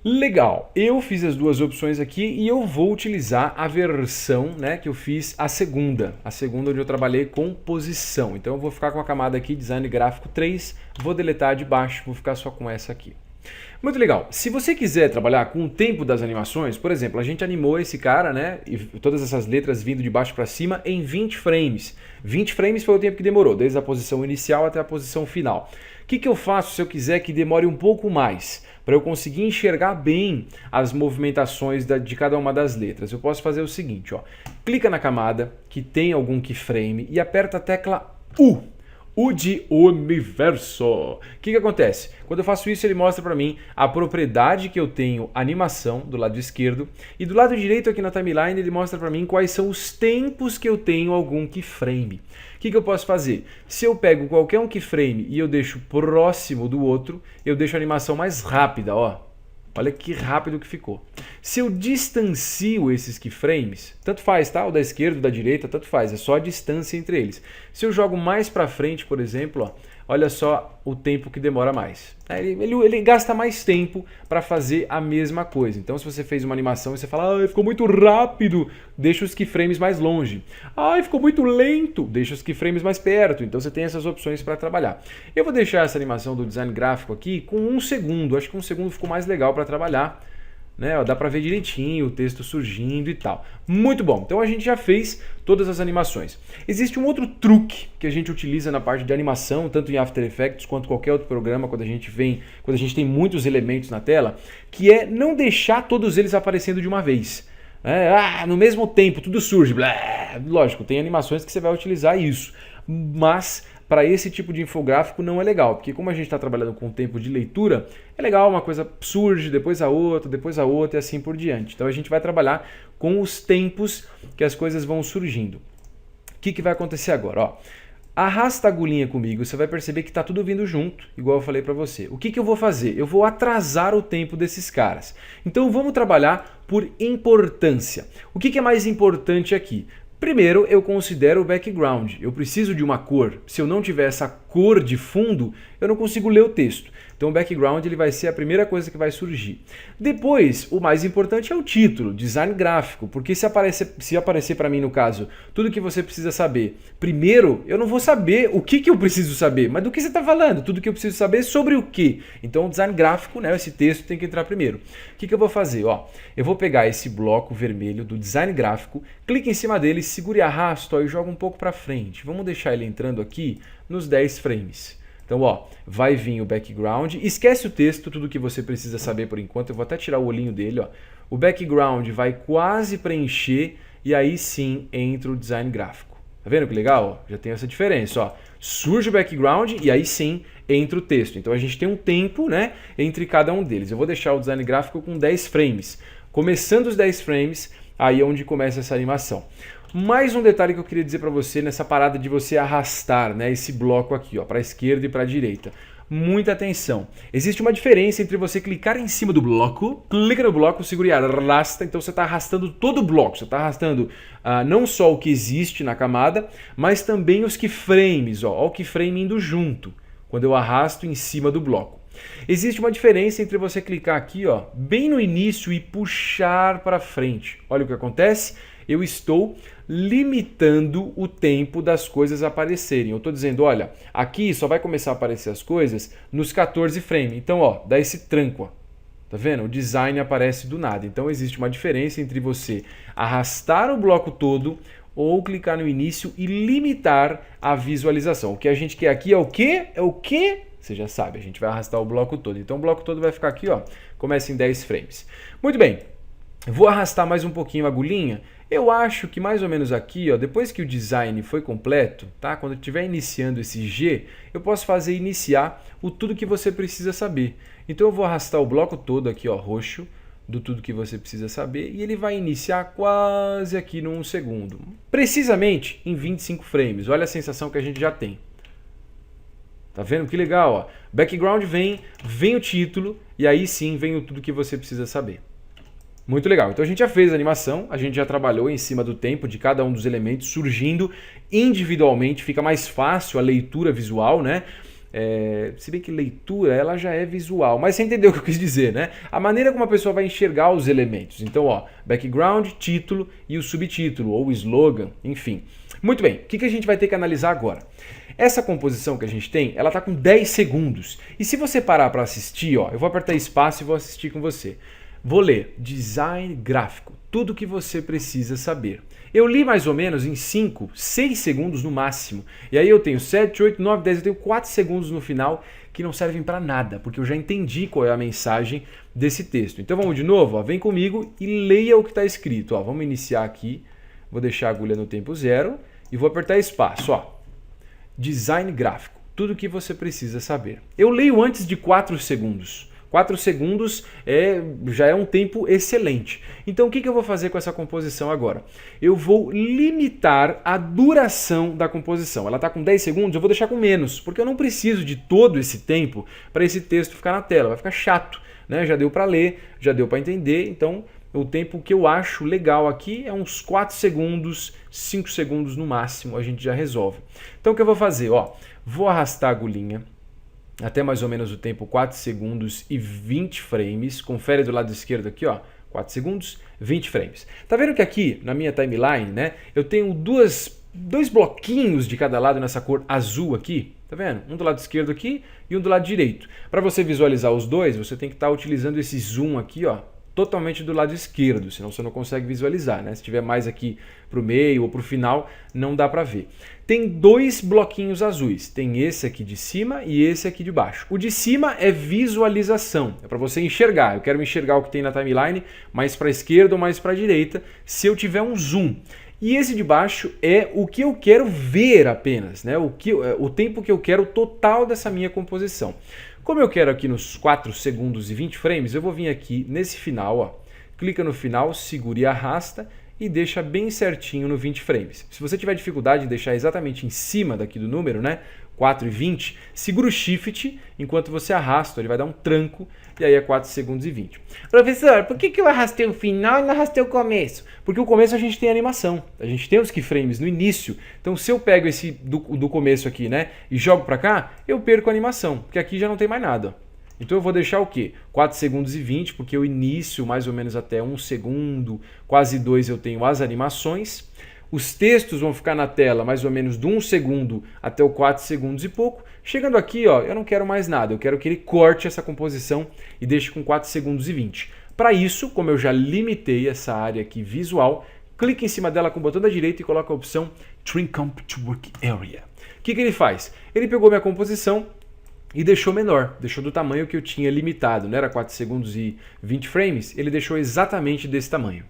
Legal, eu fiz as duas opções aqui e eu vou utilizar a versão, né, que eu fiz a segunda onde eu trabalhei com posição. Então eu vou ficar com a camada aqui, Design Gráfico 3, vou deletar de baixo, vou ficar só com essa aqui. Muito legal. Se você quiser trabalhar com o tempo das animações, por exemplo, a gente animou esse cara, né, e todas essas letras vindo de baixo para cima em 20 frames. 20 frames foi o tempo que demorou, desde a posição inicial até a posição final. O que eu faço se eu quiser que demore um pouco mais? Para eu conseguir enxergar bem as movimentações de cada uma das letras, eu posso fazer o seguinte, ó. Clica na camada que tem algum keyframe e aperta a tecla U. O de universo. O que acontece? Quando eu faço isso, ele mostra para mim a propriedade que eu tenho animação do lado esquerdo e do lado direito aqui na timeline ele mostra para mim quais são os tempos que eu tenho algum keyframe. O que eu posso fazer? Se eu pego qualquer um keyframe e eu deixo próximo do outro, eu deixo a animação mais rápida, ó. Olha que rápido que ficou. Se eu distancio esses keyframes, tanto faz, tá? O da esquerda, o da direita, tanto faz. É só a distância entre eles. Se eu jogo mais para frente, por exemplo, ó, olha só o tempo que demora mais. Ele gasta mais tempo para fazer a mesma coisa. Então, se você fez uma animação e você fala, ficou muito rápido, deixa os keyframes mais longe. Ficou muito lento, deixa os keyframes mais perto. Então, você tem essas opções para trabalhar. Eu vou deixar essa animação do design gráfico aqui com 1 segundo. Acho que 1 segundo ficou mais legal para trabalhar. Né? Dá para ver direitinho o texto surgindo e tal. Muito bom. Então a gente já fez todas as animações. Existe um outro truque que a gente utiliza na parte de animação, tanto em After Effects quanto qualquer outro programa, quando a gente tem muitos elementos na tela, que é não deixar todos eles aparecendo de uma vez. No mesmo tempo tudo surge. Lógico, tem animações que você vai utilizar isso, mas para esse tipo de infográfico não é legal, porque como a gente está trabalhando com tempo de leitura, é legal, uma coisa surge, depois a outra e assim por diante. Então a gente vai trabalhar com os tempos que as coisas vão surgindo. O que vai acontecer agora? Ó, arrasta a agulhinha comigo, você vai perceber que está tudo vindo junto, igual eu falei para você. O que eu vou fazer? Eu vou atrasar o tempo desses caras. Então vamos trabalhar por importância. O que é mais importante aqui? Primeiro, eu considero o background. Eu preciso de uma cor. Se eu não tiver essa cor de fundo, eu não consigo ler o texto. Então o background ele vai ser a primeira coisa que vai surgir. Depois, o mais importante é o título, design gráfico, porque se aparecer para mim no caso, tudo que você precisa saber, primeiro, eu não vou saber o que eu preciso saber, mas do que você está falando, tudo que eu preciso saber sobre o que. Então o design gráfico, né, esse texto tem que entrar primeiro. O que eu vou fazer? Ó, eu vou pegar esse bloco vermelho do design gráfico, clique em cima dele, segure e arrasta e joga um pouco para frente. Vamos deixar ele entrando aqui nos 10 frames. Então, ó, vai vir o background, esquece o texto, tudo que você precisa saber por enquanto, eu vou até tirar o olhinho dele, ó. O background vai quase preencher e aí sim entra o design gráfico. Tá vendo que legal? Já tem essa diferença, ó. Surge o background e aí sim entra o texto. Então a gente tem um tempo, né, entre cada um deles. Eu vou deixar o design gráfico com 10 frames. Começando os 10 frames, aí é onde começa essa animação. Mais um detalhe que eu queria dizer para você nessa parada de você arrastar, né, esse bloco aqui, ó, para a esquerda e para a direita. Muita atenção. Existe uma diferença entre você clicar em cima do bloco, clica no bloco, segura e arrasta, então você está arrastando todo o bloco, você está arrastando não só o que existe na camada, mas também os keyframes, ó, o keyframe indo junto, quando eu arrasto em cima do bloco. Existe uma diferença entre você clicar aqui, ó, bem no início e puxar para frente. Olha o que acontece. Eu estou limitando o tempo das coisas aparecerem. Eu estou dizendo, olha, aqui só vai começar a aparecer as coisas nos 14 frames. Então, ó, dá esse tranco, ó. Tá vendo? O design aparece do nada. Então, existe uma diferença entre você arrastar o bloco todo ou clicar no início e limitar a visualização. O que a gente quer aqui é o quê? É o quê? Você já sabe, a gente vai arrastar o bloco todo. Então, o bloco todo vai ficar aqui, ó. Começa em 10 frames. Muito bem. Vou arrastar mais um pouquinho a agulhinha. Eu acho que mais ou menos aqui, ó, depois que o design foi completo, tá? Quando eu estiver iniciando esse G, eu posso fazer iniciar o tudo que você precisa saber. Então eu vou arrastar o bloco todo aqui, ó, roxo, do tudo que você precisa saber, e ele vai iniciar quase aqui no 1 segundo. Precisamente em 25 frames. Olha a sensação que a gente já tem. Tá vendo? Que legal, ó. Background vem o título, e aí sim vem o tudo que você precisa saber. Muito legal. Então a gente já fez a animação, a gente já trabalhou em cima do tempo de cada um dos elementos surgindo individualmente, fica mais fácil a leitura visual, né? Se bem que leitura ela já é visual, mas você entendeu o que eu quis dizer, né? A maneira como a pessoa vai enxergar os elementos. Então, ó, background, título e o subtítulo, ou slogan, enfim. Muito bem, o que a gente vai ter que analisar agora? Essa composição que a gente tem, ela tá com 10 segundos. E se você parar para assistir, ó, eu vou apertar espaço e vou assistir com você. Vou ler design gráfico, tudo que você precisa saber. Eu li mais ou menos em 5, 6 segundos no máximo. E aí eu tenho 7, 8, 9, 10, eu tenho 4 segundos no final que não servem para nada, porque eu já entendi qual é a mensagem desse texto. Então vamos de novo, ó, vem comigo e leia o que está escrito. Ó, vamos iniciar aqui, vou deixar a agulha no tempo 0 e vou apertar espaço. Ó. Design gráfico, tudo o que você precisa saber. Eu leio antes de 4 segundos. 4 segundos já é um tempo excelente. Então o que eu vou fazer com essa composição agora? Eu vou limitar a duração da composição. Ela está com 10 segundos, eu vou deixar com menos, porque eu não preciso de todo esse tempo para esse texto ficar na tela. Vai ficar chato, né? Já deu para ler, já deu para entender, então o tempo que eu acho legal aqui é uns 4 segundos, 5 segundos no máximo, a gente já resolve. Então o que eu vou fazer? Ó, vou arrastar a agulhinha até mais ou menos o tempo 4 segundos e 20 frames. Confere do lado esquerdo aqui, ó, 4 segundos, 20 frames. Tá vendo que aqui na minha timeline, né, eu tenho dois bloquinhos de cada lado nessa cor azul aqui, tá vendo? Um do lado esquerdo aqui e um do lado direito. Para você visualizar os dois, você tem que estar utilizando esse zoom aqui, ó, totalmente do lado esquerdo, senão você não consegue visualizar, né? Se tiver mais aqui para o meio ou para o final, não dá para ver. Tem 2 bloquinhos azuis, tem esse aqui de cima e esse aqui de baixo. O de cima é visualização, é para você enxergar. Eu quero enxergar o que tem na timeline, mais para a esquerda ou mais para a direita, se eu tiver um zoom. E esse de baixo é o que eu quero ver apenas, né? O tempo que eu quero total dessa minha composição. Como eu quero aqui nos 4 segundos e 20 frames, eu vou vir aqui nesse final, ó, clica no final, segura e arrasta e deixa bem certinho no 20 frames. Se você tiver dificuldade de deixar exatamente em cima daqui do número, né, 4 e 20, segura o Shift enquanto você arrasta, ele vai dar um tranco e aí é 4 segundos e 20. Professor, por que eu arrastei o final e não arrastei o começo? Porque o começo a gente tem animação, a gente tem os keyframes no início, então se eu pego esse do começo aqui, né, e jogo para cá, eu perco a animação, porque aqui já não tem mais nada. Então eu vou deixar o quê? 4 segundos e 20, porque o início mais ou menos até 1 segundo, quase 2 eu tenho as animações. Os textos vão ficar na tela mais ou menos de 1 segundo até o 4 segundos e pouco. Chegando aqui, ó, eu não quero mais nada, eu quero que ele corte essa composição e deixe com 4 segundos e 20. Para isso, como eu já limitei essa área aqui visual, clique em cima dela com o botão da direita e coloca a opção Trim Comp to Work Area. O que ele faz? Ele pegou minha composição e deixou menor, deixou do tamanho que eu tinha limitado, não era 4 segundos e 20 frames, ele deixou exatamente desse tamanho.